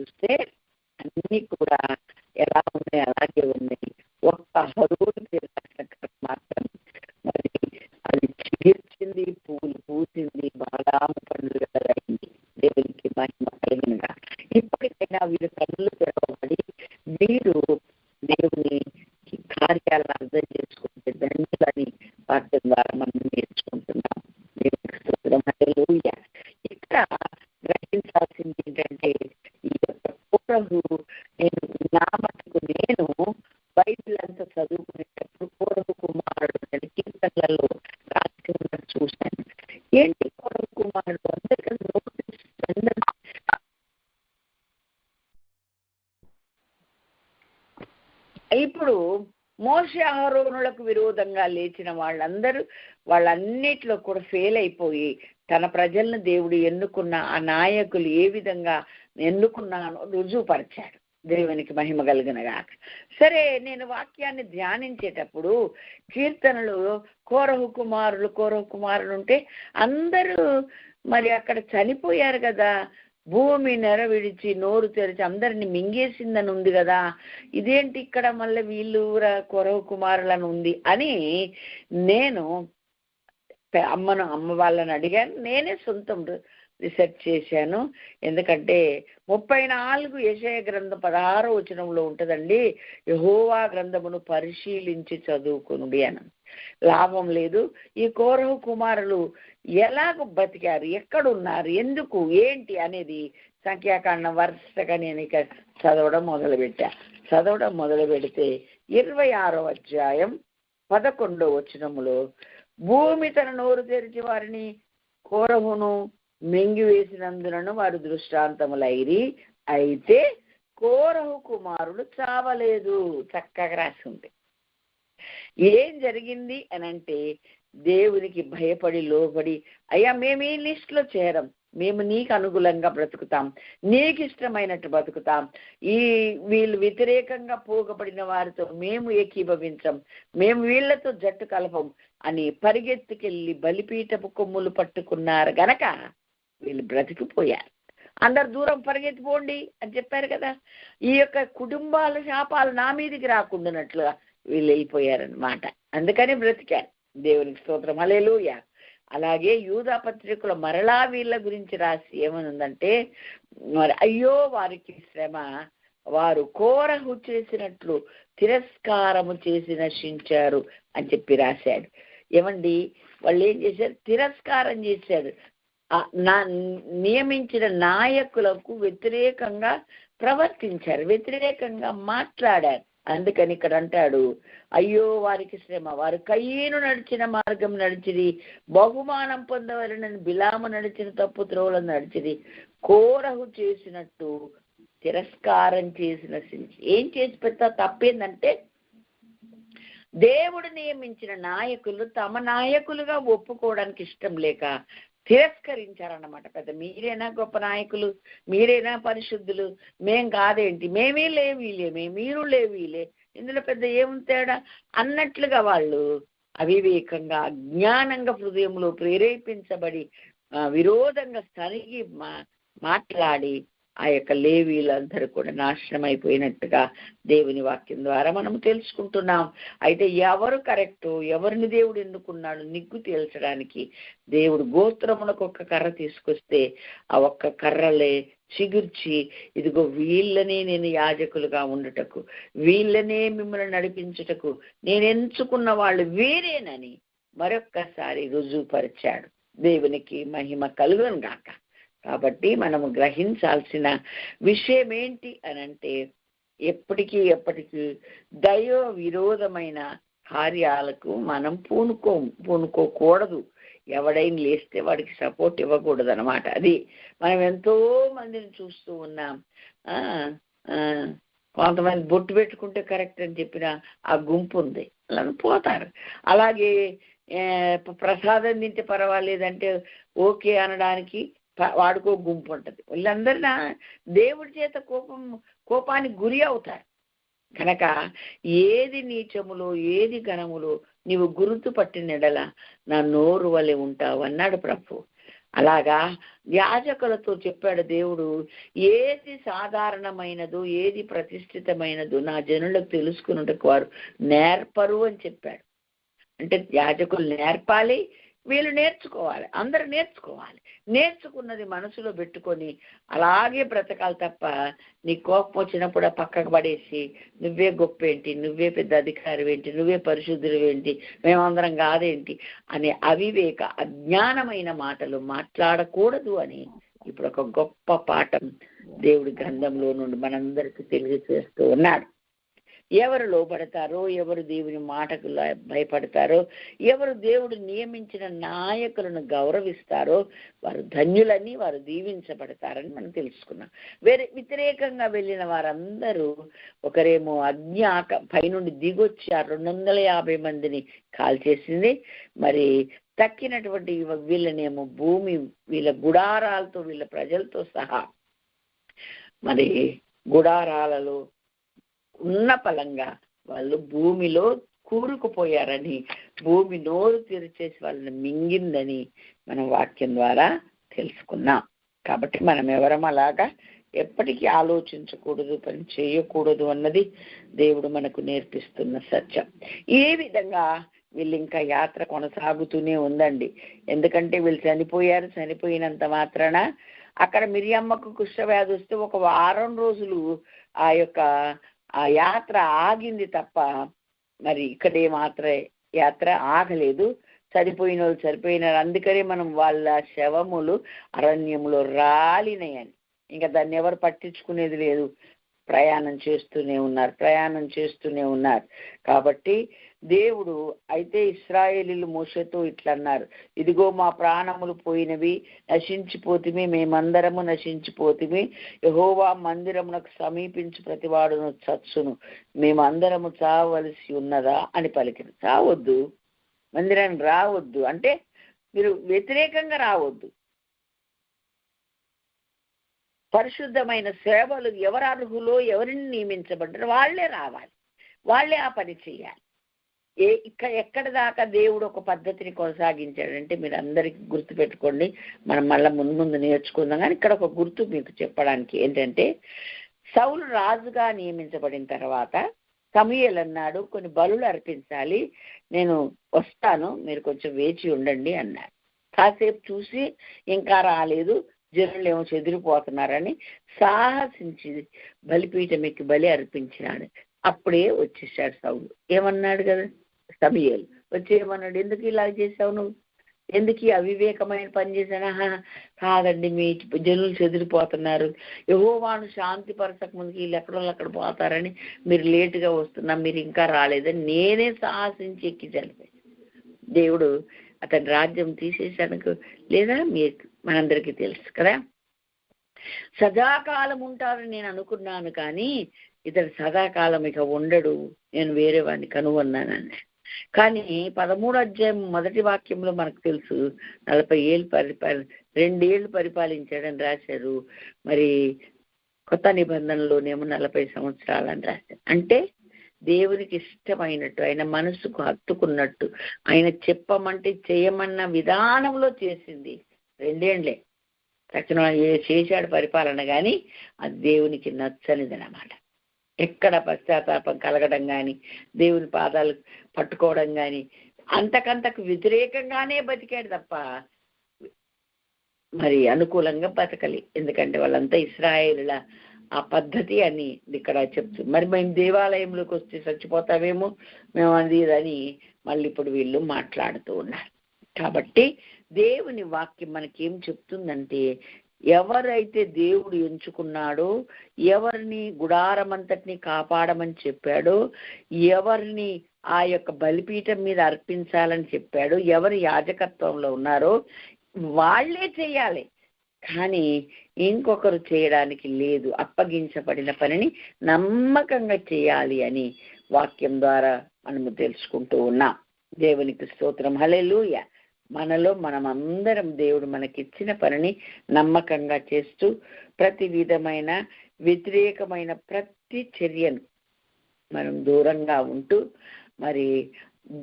చూస్తే అన్ని కూడా ఎలా ఉన్నాయి అలాగే ఉన్నాయి. ఒక్క హరోను మాత్రం మరి అది చిగిర్చింది, పువ్వులు పూసింది, బాదాము పండ్లు అయింది. దేవునికి మహిమ కలిగినగా. ఇప్పటికైనా వీరు కన్నులు తెరవబడి వీరు దేవుని కార్యాలను అర్థం చేసుకుంటే ధన్యులని వాక్యం ద్వారా మనం నేర్చుకుంటున్నాం. దేవునికి స్తోత్రం. హల్లెలూయా. ఇక్కడ గ్రహించాల్సింది ఏంటంటే ఈ యొక్క కోరహు, నేను నా మటుకు నేను బైబిల్ అంతా చదువుకునేటప్పుడు కోరహు కుమారుడు అని కీర్తనలలో రాసి ఉండడం చూశాను. ఏంటి కోరహు కుమారుడు? అందరికీ నోటీస్. ఇప్పుడు మోషే అహరోనులకు విరోధంగా లేచిన వాళ్ళన్నిట్లో కూడా ఫెయిల్ అయిపోయి తన ప్రజలను దేవుడు ఎన్నుకున్న ఆ నాయకులు ఏ విధంగా ఎన్నుకున్నానో రుజువుపరిచాడు. దేవునికి మహిమ కలిగినగాక. సరే, నేను వాక్యాన్ని ధ్యానించేటప్పుడు కీర్తనలు కోరహు కుమారులు ఉంటే అందరూ మరి అక్కడ చనిపోయారు కదా, భూమి నెర విడిచి నోరు తెరిచి అందరిని మింగేసిందని ఉంది కదా, ఇదేంటి ఇక్కడ మళ్ళీ వీళ్ళు కోరహు కుమారులని ఉంది అని నేను అమ్మ వాళ్ళని అడిగాను. నేనే సొంతం రీసెర్చ్ చేశాను. ఎందుకంటే 34 యెషయా గ్రంథం 16వ వచనంలో ఉంటుందండి, యెహోవా గ్రంథమును పరిశీలించి చదువుకునుడి అని. లాభం లేదు. ఈ కోరహు కుమారులు ఎలాగ బతికారు, ఎక్కడున్నారు, ఎందుకు, ఏంటి అనేది సంఖ్యాకాండం వరుసగా నేను ఇక చదవడం మొదలు పెడితే 26వ అధ్యాయం 11వ వచనములో భూమి తన నోరు తెరిచి వారిని కోరహును మింగివేసినందునను వారు దృష్టాంతములైరి, అయితే కోరహు కుమారుడు చావలేదు. చక్కగా రాసి ఉంది. ఏం జరిగింది అని అంటే, దేవునికి భయపడి లోబడి, అయ్యా మేము ఈ లిస్టులో చేరం, మేము నీకు అనుకూలంగా బ్రతుకుతాం, నీకు ఇష్టమైనట్టు బతుకుతాం, వీళ్ళు వ్యతిరేకంగా పోగబడిన వారితో మేము ఏకీభవించం, మేము వీళ్లతో జట్టు కలపం అని పరిగెత్తుకెళ్ళి బలిపీఠపు కొమ్ములు పట్టుకున్నారు గనక వీళ్ళు బ్రతికిపోయారు. అందరు దూరం పరిగెత్తిపోండి అని చెప్పారు కదా. ఈ యొక్క కుటుంబాల శాపాలు నా మీదికి రాకుండానట్లుగా వీళ్ళు వెళ్ళిపోయారనమాట. అందుకని బ్రతికారు. దేవునికి స్తోత్రం. హల్లెలూయా. అలాగే యూదా పత్రికలో మరలా వీళ్ళ గురించి రాసి ఏమనుందంటే, మరి అయ్యో వారికి శ్రమ, వారు కోరహు చేసినట్లు తిరస్కారము చేసి నశించారు అని చెప్పి రాశాడు. ఏమండి, వాళ్ళు ఏం చేశారు? తిరస్కారం చేశాడు. నియమించిన నాయకులకు వ్యతిరేకంగా ప్రవర్తించారు, వ్యతిరేకంగా మాట్లాడారు. అందుకని ఇక్కడ అంటాడు, అయ్యో వారికి శ్రమ, వారు కయీను నడిచిన మార్గం నడిచిరి, బహుమానం పొందవలనని బిలాము నడిచిన తప్పు త్రోవలను నడిచిరి, కోరహు చేసినట్టు తిరస్కారం చేసిన. ఏం చేసి పెడతా తప్పేందంటే, దేవుడు నియమించిన నాయకులు తమ నాయకులుగా ఒప్పుకోవడానికి ఇష్టం లేక తిరస్కరించారన్నమాట. పెద్ద మీరేనా గొప్ప నాయకులు, మీరేనా పరిశుద్ధులు, మేం కాదేంటి, మేమే లేవీలేమే, మీరు లేవీలే, ఇందులో పెద్ద ఏముంది తేడా అన్నట్లుగా వాళ్ళు అవివేకంగా అజ్ఞానంగా హృదయంలో ప్రేరేపించబడి విరోధంగా సరిగి మాట్లాడి ఆ యొక్క లేవీలందరూ కూడా నాశనం అయిపోయినట్టుగా దేవుని వాక్యం ద్వారా మనం తెలుసుకుంటున్నాం. అయితే ఎవరు కరెక్టు, ఎవరిని దేవుడు ఎన్నుకున్నాడు నిగ్గు తేల్చడానికి దేవుడు గోత్రములకు ఒక్క కర్ర తీసుకొస్తే ఆ ఒక్క కర్రలే చిగుర్చి, ఇదిగో వీళ్ళనే నేను యాజకులుగా ఉండుటకు, వీళ్ళనే మిమ్మల్ని నడిపించుటకు నేను ఎంచుకున్న వాళ్ళు వీరేనని మరొక్కసారి రుజువుపరిచాడు. దేవునికి మహిమ కలుగును గాక. కాబట్టి మనము గ్రహించాల్సిన విషయం ఏంటి అనంటే, ఎప్పటికీ దైవ విరోధమైన కార్యాలకు మనం పూనుకోకూడదు. ఎవడైనా లేస్తే వాడికి సపోర్ట్ ఇవ్వకూడదు అనమాట. అది మనం ఎంతో మందిని చూస్తూ ఉన్నాం. కొంతమంది బొట్టు పెట్టుకుంటే కరెక్ట్ అని చెప్పిన ఆ గుంపు ఉంది, అలా పోతారు. అలాగే ప్రసాదం తింటే పర్వాలేదంటే ఓకే అనడానికి వాడుకో గుంపు ఉంటుంది. వీళ్ళందరినా దేవుడి చేత కోపానికి గురి అవుతారు. కనుక ఏది నీచములో ఏది ఘనములో నీవు గుర్తు పట్టిన ఎడల నా నోరు వలె ఉంటావు అన్నాడు ప్రభు. అలాగా యాజకులతో చెప్పాడు దేవుడు, ఏది సాధారణమైనదో ఏది ప్రతిష్ఠితమైనదో నా జనులకు తెలుసుకున్నట్టుకు వారు నేర్పరు అని చెప్పాడు. అంటే యాజకులు నేర్పాలి, వీళ్ళు నేర్చుకోవాలి, అందరూ నేర్చుకోవాలి. నేర్చుకున్నది మనసులో పెట్టుకొని అలాగే బ్రతకాలి తప్ప నీ కోపం వచ్చినప్పుడు పక్కకు పడేసి నువ్వే గొప్ప ఏంటి, నువ్వే పెద్ద అధికారి ఏంటి, నువ్వే పరిశుద్ధులు ఏంటి, మేమందరం కాదేంటి అనే అవివేక అజ్ఞానమైన మాటలు మాట్లాడకూడదు అని ఇప్పుడు ఒక గొప్ప పాఠం దేవుడి గ్రంథంలో నుండి మనందరికీ తెలియజేస్తూ ఉన్నాడు. ఎవరు లోబడతారో, ఎవరు దేవుని మాటకు భయపడతారో, ఎవరు దేవుడు నియమించిన నాయకులను గౌరవిస్తారో వారు ధన్యులని, వారు దీవించబడతారని మనం తెలుసుకున్నాం. వ్యతిరేకంగా వెళ్ళిన వారందరూ, ఒకరేమో అగ్ని పైనుండి దిగొచ్చి ఆ 250 మందిని కాల్చేసింది. మరి తక్కినటువంటి వీళ్ళనేమో భూమి వీళ్ళ గుడారాలతో, వీళ్ళ ప్రజలతో సహా మరి గుడారాలలో ఉన్న ఫలంగా వాళ్ళు భూమిలో కూరుకుపోయారని, భూమి నోరు తెరిచేసి వాళ్ళని మింగిందని మనం వాక్యం ద్వారా తెలుసుకున్నాం. కాబట్టి మనం ఎవరం అలాగా ఎప్పటికీ ఆలోచించకూడదు, పని చేయకూడదు అన్నది దేవుడు మనకు నేర్పిస్తున్న సత్యం. ఈ విధంగా వీళ్ళు ఇంకా యాత్ర కొనసాగుతూనే ఉందండి. ఎందుకంటే వీళ్ళు చనిపోయారు, చనిపోయినంత మాత్రాన అక్కడ మిరియమ్మకు కుష్ఠవ్యాధి వస్తే ఒక వారం రోజులు ఆ యాత్ర ఆగింది తప్ప మరి ఇక్కడే యాత్ర ఆగలేదు. చనిపోయిన వాళ్ళు చనిపోయినారు. అందుకనే మనం వాళ్ళ శవములు అరణ్యములో రాలినాయని, ఇంకా దాన్ని ఎవరు పట్టించుకునేది లేదు. ప్రయాణం చేస్తూనే ఉన్నారు. కాబట్టి దేవుడు అయితే ఇశ్రాయేలీలు మోషేతో ఇట్లన్నారు, ఇదిగో మా ప్రాణములు పోయినవి, నశించిపోతిమి, మేమందరము నశించిపోతిమి. యెహోవా మందిరమునకు సమీపించు ప్రతివాడును చచ్చును, మేమందరము చావవలసి ఉన్నదా అని పలికిన. చావద్దు, మందిరానికి రావద్దు అంటే మీరు వ్యతిరేకంగా రావద్దు. పరిశుద్ధమైన సేవలు ఎవరు అర్హులో, ఎవరిని నియమించబడ్డారో వాళ్ళే రావాలి, వాళ్ళే ఆ పని చేయాలి. ఎక్కడి దాకా దేవుడు ఒక పద్ధతిని కొనసాగించాడంటే మీరు అందరికీ గుర్తు పెట్టుకోండి, మనం మళ్ళీ ముందు నేర్చుకుందాం. కానీ ఇక్కడ ఒక గుర్తు మీకు చెప్పడానికి ఏంటంటే, సౌలు రాజుగా నియమించబడిన తర్వాత సమూయేలు అన్నాడు, కొన్ని బలులు అర్పించాలి, నేను వస్తాను, మీరు కొంచెం వేచి ఉండండి అన్నాడు. కాసేపు చూసి ఇంకా రాలేదు, జనులు ఏమో చెదిరిపోతున్నారని సాహసించి బలిపీఠం ఎక్కి బలి అర్పించినాడు. అప్పుడే వచ్చేసాడు సౌలు. ఏమన్నాడు కదా సమూయేలు వచ్చి, ఏమన్నాడు, ఎందుకు ఇలా చేసావు, నువ్వు ఎందుకు ఈ అవివేకమైన పని చేశానా? కాదండి, మీ జనులు చెదిరిపోతున్నారు, యెహోవాను శాంతి పరచక ముందుకి వీళ్ళు ఎక్కడ పోతారని మీరు లేటుగా వస్తున్నా, మీరు ఇంకా రాలేదని నేనే సాహసించి ఎక్కి చనిపోయాను. దేవుడు అతని రాజ్యం తీసేసానికి లేదా మీకు మనందరికీ తెలుసు కదా. సదాకాలం ఉంటారని నేను అనుకున్నాను, కానీ ఇతడు సదాకాలం ఇక ఉండడు, నేను వేరే వాడిని కనుగొన్నానని. కానీ 13వ అధ్యాయం మొదటి వాక్యంలో మనకు తెలుసు 40 ఏళ్ళు 2 ఏళ్ళు పరిపాలించాడని రాశారు. మరి కొత్త నిబంధనలోనేమో 40 సంవత్సరాలని రాశారు. అంటే దేవునికి ఇష్టమైనట్టు, ఆయన మనసుకు హత్తుకున్నట్టు, ఆయన చెప్పమంటే చేయమన్న విధానంలో చేసింది 2 ఏళ్లే. తక్షణ చేశాడు పరిపాలన, కానీ అది దేవునికి నచ్చనిదన్నమాట. ఎక్కడ పశ్చాత్తాపం కలగడం కానీ, దేవుని పాదాలు పట్టుకోవడం కానీ, అంతకంతకు వ్యతిరేకంగానే బతికాడు తప్ప మరి అనుకూలంగా బతకలి. ఎందుకంటే వాళ్ళంతా ఇశ్రాయేలుల ఆ పద్ధతి అని ఇక్కడ చెప్తుంది. మరి మేము దేవాలయంలోకి వస్తే చచ్చిపోతామేమో మేము అది అని మళ్ళీ ఇప్పుడు వీళ్ళు మాట్లాడుతూ ఉన్నారు. కాబట్టి దేవుని వాక్యం మనకేం చెప్తుందంటే, ఎవరైతే దేవుడు ఎంచుకున్నాడో, ఎవరిని గుడారమంతటిని కాపాడమని చెప్పాడో, ఎవరిని ఆ యొక్క బలిపీఠం మీద అర్పించాలని చెప్పాడో, ఎవరి యాజకత్వంలో ఉన్నారో వాళ్ళే చేయాలి, కానీ ఇంకొకరు చేయడానికి లేదు. అప్పగించబడిన పనిని నమ్మకంగా చేయాలి అని వాక్యం ద్వారా మనము తెలుసుకుంటూ ఉన్నాం. దేవునికి స్తోత్రం, హల్లెలూయా. మనలో మనమందరం దేవుడు మనకిచ్చిన పనిని నమ్మకంగా చేస్తూ ప్రతి విధమైన వ్యతిరేకమైన ప్రతి చర్యను మనం దూరంగా ఉంటూ మరి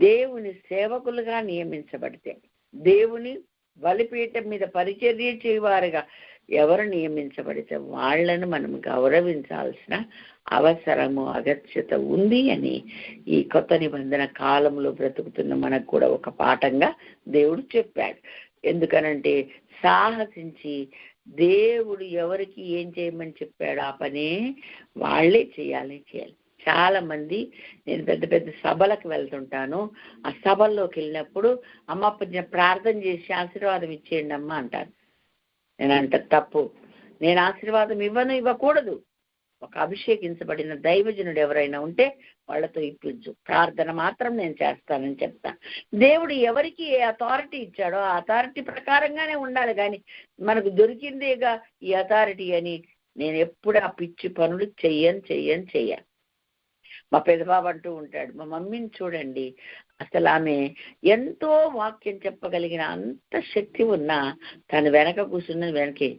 దేవుని సేవకులుగా నియమించబడితే, దేవుని బలిపీఠం మీద పరిచర్య చేయవారుగా ఎవరు నియమించబడితే వాళ్లను మనం గౌరవించాల్సిన అవసరము అగత్యత ఉంది అని ఈ కొత్త నిబంధన కాలంలో బ్రతుకుతున్న మనకు కూడా ఒక పాఠంగా దేవుడు చెప్పాడు. ఎందుకనంటే సాహసించి దేవుడు ఎవరికి ఏం చేయమని చెప్పాడు ఆ పనే వాళ్ళే చేయాలి. చాలా మంది, నేను పెద్ద పెద్ద సభలకు వెళ్తుంటాను, ఆ సభల్లోకి వెళ్ళినప్పుడు అమ్మ ప్రార్థన చేసి ఆశీర్వాదం ఇచ్చేయండి అమ్మ అంటారు. నేనంట తప్పు, నేను ఆశీర్వాదం ఇవ్వకూడదు. ఒక అభిషేకించబడిన దైవజనుడు ఎవరైనా ఉంటే వాళ్ళతో ఇప్పించు, ప్రార్థన మాత్రం నేను చేస్తానని చెప్తాను. దేవుడు ఎవరికి ఏ అథారిటీ ఇచ్చాడో ఆ అథారిటీ ప్రకారంగానే ఉండాలి, కానీ మనకు దొరికిందేగా ఈ అథారిటీ అని నేను ఎప్పుడు ఆ పిచ్చి పనులు చెయ్యను. మా పెద్దబాబు అంటూ ఉంటాడు, మా మమ్మీని చూడండి, అసలు ఆమె ఎంతో వాక్యం చెప్పగలిగిన అంత శక్తి ఉన్నా తను వెనక కూర్చున్నది వెనకే,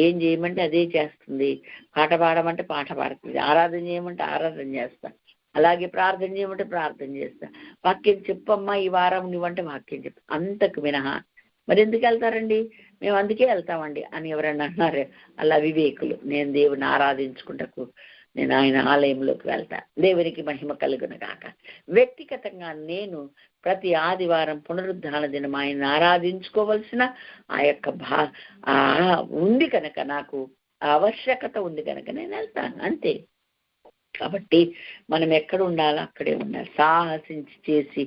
ఏం చేయమంటే అదే చేస్తుంది, పాట పాడమంటే పాట పాడుతుంది, ఆరాధన చేయమంటే ఆరాధన చేస్తా, అలాగే ప్రార్థన చేయమంటే ప్రార్థన చేస్తా, వాక్యం చెప్పమ్మా ఈ వారం నువ్వంటే వాక్యం చెప్పు, అంతకు మినహా మరి ఎందుకు వెళ్తారండి, మేము అందుకే వెళ్తామండి అని ఎవరన్నా అన్నారు. అలా వివేకులు. నేను దేవుని ఆరాధించుకుంటకు నేను ఆయన ఆలయంలోకి వెళ్తా. దేవునికి మహిమ కలుగును గాక. వ్యక్తిగతంగా నేను ప్రతి ఆదివారం పునరుద్ధాన దినం ఆయన ఆరాధించుకోవలసిన ఆ యొక్క ఉంది కనుక, నాకు ఆవశ్యకత ఉంది కనుక నేను వెళ్తాను, అంతే. కాబట్టి మనం ఎక్కడ ఉండాలో అక్కడే ఉండాలి. సాహసించి చేసి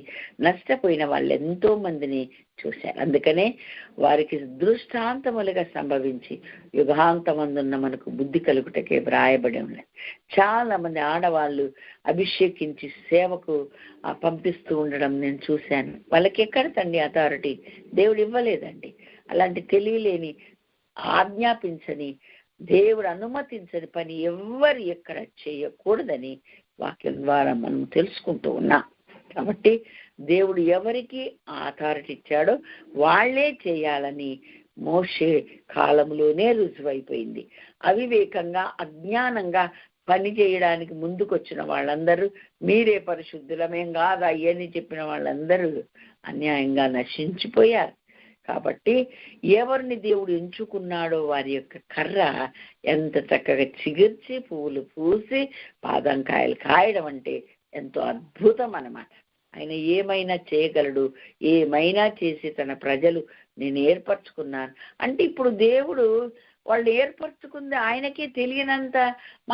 నష్టపోయిన వాళ్ళు ఎంతో మందిని చూశారు. అందుకనే వారికి దృష్టాంతములుగా సంభవించి యుగాంతమందున్న మనకు బుద్ధి కలుగుటకే వ్రాయబడి ఉన్నాయి. చాలా మంది ఆడవాళ్ళు అభిషేకించి సేవకు పంపిస్తూ ఉండడం నేను చూశాను. వాళ్ళకి ఎక్కడ తండ్రి అథారిటీ దేవుడు ఇవ్వలేదండి. అలాంటి తెలియలేని, ఆజ్ఞాపించని, దేవుడు అనుమతించని పని ఎవ్వరు ఎక్కడ చేయకూడదని వాక్యం ద్వారా మనం తెలుసుకుంటూ ఉన్నాం. కాబట్టి దేవుడు ఎవరికి అథారిటీ ఇచ్చాడో వాళ్లే చేయాలని మోషే కాలంలోనే రుజువైపోయింది. అవివేకంగా, అజ్ఞానంగా పని చేయడానికి ముందుకొచ్చిన వాళ్ళందరూ మీరే పరిశుద్ధులమేం కాదు అయ్యని చెప్పిన వాళ్ళందరూ అన్యాయంగా నశించిపోయారు. కాబట్టి ఎవరిని దేవుడు ఎంచుకున్నాడో వారి యొక్క కర్ర ఎంత చక్కగా చిగిర్చి పువ్వులు పూసి పాదంకాయలు కాయడం అంటే ఎంతో అద్భుతం అన్నమాట. ఆయన ఏమైనా చేయగలడు, ఏమైనా చేసి తన ప్రజలు నేను ఏర్పరచుకున్నాను అంటే, ఇప్పుడు దేవుడు వాళ్ళు ఏర్పరచుకుంది ఆయనకే తెలియనంత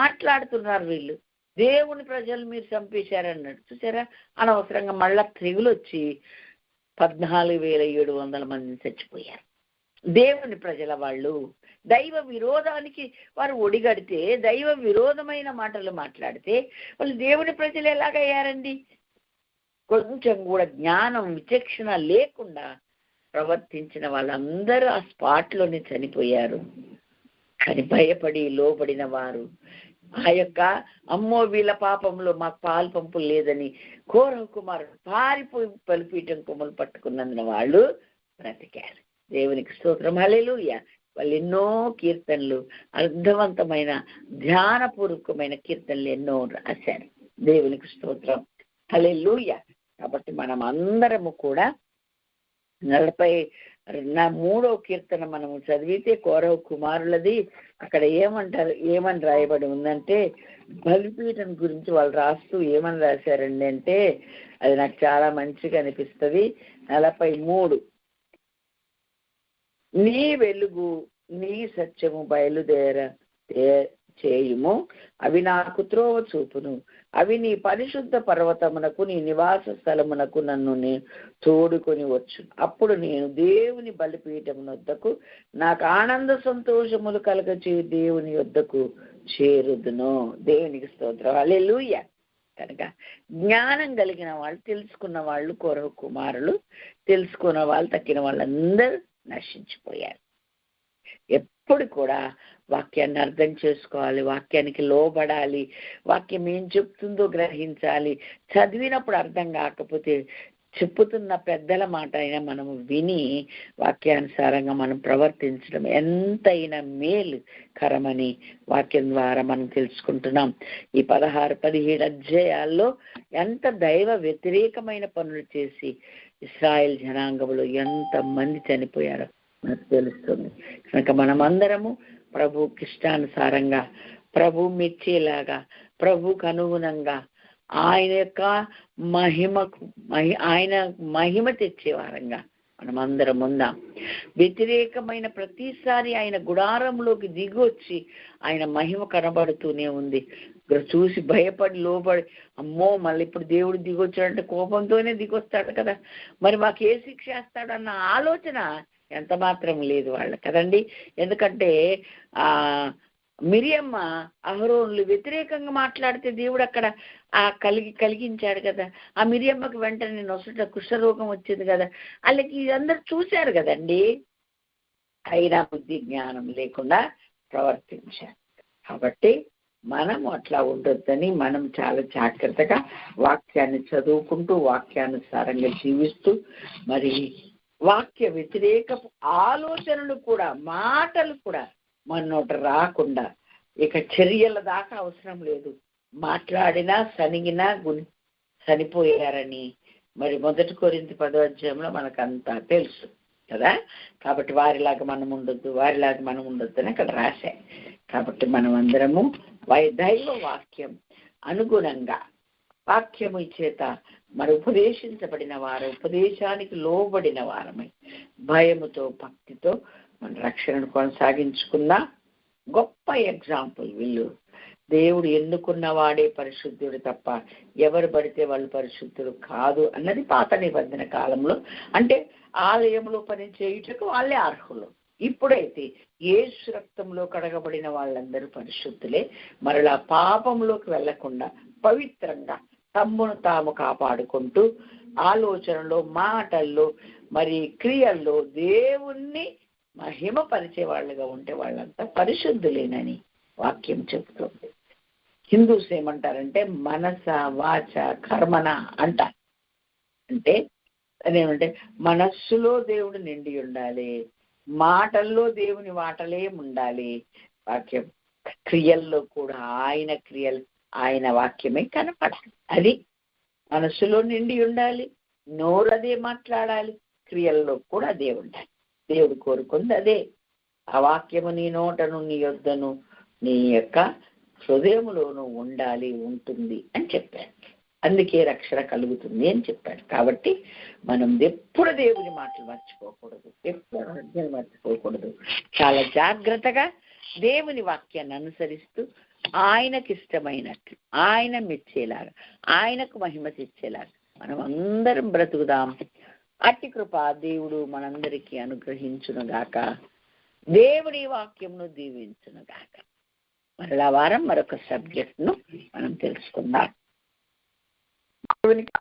మాట్లాడుతున్నారు వీళ్ళు. దేవుని ప్రజలు మీరు చంపేశారన్నాడు. చూసారా, అనవసరంగా మళ్ళా తెగులు వచ్చి 14,700 మందిని చచ్చిపోయారు. దేవుని ప్రజల వాళ్ళు దైవ విరోధానికి వారు ఒడిగడితే, దైవ విరోధమైన మాటలు మాట్లాడితే వాళ్ళు దేవుని ప్రజలు ఎలాగయ్యారండి? కొంచెం కూడా జ్ఞానం, విచక్షణ లేకుండా ప్రవర్తించిన వాళ్ళందరూ ఆ స్పాట్లోనే చనిపోయారు. కానీ భయపడి లోబడిన వారు, ఆ యొక్క అమ్మో వీళ్ళ పాపంలో మాకు పాలు పంపు లేదని కోరహు కుమారుడు పారిపోయి బలిపీఠం కొమ్మలు పట్టుకున్నందున వాళ్ళు బ్రతికారు. దేవునికి స్తోత్రం, హల్లెలూయా. వాళ్ళు ఎన్నో కీర్తనలు, అర్థవంతమైన ధ్యానపూర్వకమైన కీర్తనలు ఎన్నో రాశారు. దేవునికి స్తోత్రం, హల్లెలూయా. కాబట్టి మనం అందరము కూడా 43వ కీర్తన మనము చదివితే కోరహు కుమారులది అక్కడ ఏమని రాయబడి ఉందంటే, బలిపీఠం గురించి వాళ్ళు రాస్తూ ఏమని రాశారండి అంటే, అది నాకు చాలా మంచిగా అనిపిస్తుంది. 43 నీ వెలుగు నీ సత్యము చేయుము, అవి నాకు త్రోవ చూపును, అవి నీ పరిశుద్ధ పర్వతమునకు నీ నివాస స్థలమునకు నన్ను తోడుకొని వచ్చు. అప్పుడు నేను దేవుని బలిపీఠమునొద్దకు నాకు ఆనంద సంతోషములు కలగచేయు దేవుని యొద్దకు చేరుదును. దేవునికి స్తోత్రం, హల్లెలూయా. కనుక జ్ఞానం కలిగిన వాళ్ళు, తెలుసుకున్న వాళ్ళు కోరహు కుమారులు, తెలుసుకున్న వాళ్ళు తక్కిన వాళ్ళందరూ నశించిపోయారు. ఎప్పుడు కూడా వాక్యాన్ని అర్థం చేసుకోవాలి, వాక్యానికి లోబడాలి, వాక్యం ఏం చెప్తుందో గ్రహించాలి. చదివినప్పుడు అర్థం కాకపోతే చెప్పుతున్న పెద్దల మాట అయినా మనము విని వాక్యానుసారంగా మనం ప్రవర్తించడం ఎంతైనా మేలుకరమని వాక్యం ద్వారా మనం తెలుసుకుంటున్నాం. ఈ 16-17 అధ్యాయాల్లో ఎంత దైవ వ్యతిరేకమైన పనులు చేసి ఇశ్రాయేల్ జనాంగంలో ఎంత మంది చనిపోయారో నాకు తెలుస్తుంది. కనుక మనమందరము ప్రభువుకి ఇష్టానుసారంగా, ప్రభు మెచ్చేలాగా, ప్రభుకు అనుగుణంగా ఆయన యొక్క ఆయన మహిమ తెచ్చే వారంగా మనమందరం ఉందాం. వ్యతిరేకమైన ప్రతిసారి ఆయన గుడారంలోకి దిగొచ్చి ఆయన మహిమ కనబడుతూనే ఉంది. చూసి భయపడి లోబడి, అమ్మో మళ్ళీ ఇప్పుడు దేవుడు దిగొచ్చాడంటే కోపంతోనే దిగొస్తాడు కదా, మరి మాకు ఏ శిక్ష వేస్తాడన్న ఆలోచన ఎంత మాత్రం లేదు వాళ్ళ కదండి. ఎందుకంటే మిరియమ్మ అహరోనులు వ్యతిరేకంగా మాట్లాడితే దేవుడు అక్కడ కలిగించాడు కదా. ఆ మిరియమ్మకి వెంటనే నొసట కుష్ఠరోగం వచ్చింది కదా. వాళ్ళకి అందరు చూశారు కదండి, అయినా బుద్ధి జ్ఞానం లేకుండా ప్రవర్తించారు. కాబట్టి మనం అట్లా ఉండొద్దని మనం చాలా జాగ్రత్తగా వాక్యాన్ని చదువుకుంటూ వాక్యానుసారంగా జీవిస్తూ, మరి వాక్య వ్యతిరేక ఆలోచనలు కూడా, మాటలు కూడా మన నోట రాకుండా, ఇక చర్యల దాకా అవసరం లేదు. మాట్లాడినా సనిగినా చనిపోయారని మరి 1 కొరింథీ 10వ అధ్యాయంలో మనకంతా తెలుసు కదా. కాబట్టి వారిలాగా మనం ఉండొద్దు అని అక్కడ రాశాయి. కాబట్టి మనం అందరము దైవ వాక్యం అనుగుణంగా వాక్యము చేత మరి ఉపదేశించబడిన వారు, ఉపదేశానికి లోబడిన వారమై భయముతో భక్తితో మన రక్షణను కొనసాగించుకున్న గొప్ప ఎగ్జాంపుల్ వీళ్ళు. దేవుడు ఎన్నుకున్న వాడే పరిశుద్ధుడు తప్ప ఎవరు పడితే వాళ్ళు పరిశుద్ధుడు కాదు అన్నది పాత నిబంధన కాలంలో. అంటే ఆలయంలో పని చేయుటకు వాళ్ళే అర్హులు. ఇప్పుడైతే యేసు రక్తంలో కడగబడిన వాళ్ళందరూ పరిశుద్ధులే. మరలా పాపంలోకి వెళ్లకుండా పవిత్రంగా తమ్మును తాము కాపాడుకుంటూ ఆలోచనలో, మాటల్లో, మరి క్రియల్లో దేవుణ్ణి మహిమపరిచే వాళ్ళుగా ఉంటే వాళ్ళంతా పరిశుద్ధులేనని వాక్యం చెబుతుంది. హిందూస్ ఏమంటారంటే మనస వాచ కర్మన అంటారు. అంటే అదేమంటే మనస్సులో దేవుడు నిండి ఉండాలి, మాటల్లో దేవుని మాటలే ఉండాలి, వాక్యం క్రియల్లో కూడా ఆయన క్రియలు, ఆయన వాక్యమే కనపడాలి. అది మనస్సులో నిండి ఉండాలి, నోరదే మాట్లాడాలి, క్రియల్లో కూడా అదే ఉండాలి. దేవుడు కోరుకుంది అదే. ఆ వాక్యము నీ నోటను, నీ యొద్దను, నీ యొక్క హృదయములోనూ ఉండాలి, ఉంటుంది అని చెప్పాడు. అందుకే రక్షణ కలుగుతుంది అని చెప్పాడు. కాబట్టి మనం ఎప్పుడు దేవుని మాటలు మర్చిపోకూడదు, ఎప్పుడు ఆజ్ఞలు మర్చిపోకూడదు. చాలా జాగ్రత్తగా దేవుని వాక్యాన్ని అనుసరిస్తూ ఆయనకి ఇష్టమైనట్లు, ఆయన మెచ్చేలాగా, ఆయనకు మహిమ తెచ్చేలాగా మనం అందరం బ్రతుకుదాం. అట్టి కృప దేవుడు మనందరికీ అనుగ్రహించునుగాక. దేవుడి వాక్యంను దీవించునుగాక. మరలా వారం మరొక సబ్జెక్ట్ను మనం తెలుసుకుందాం. దేవునికి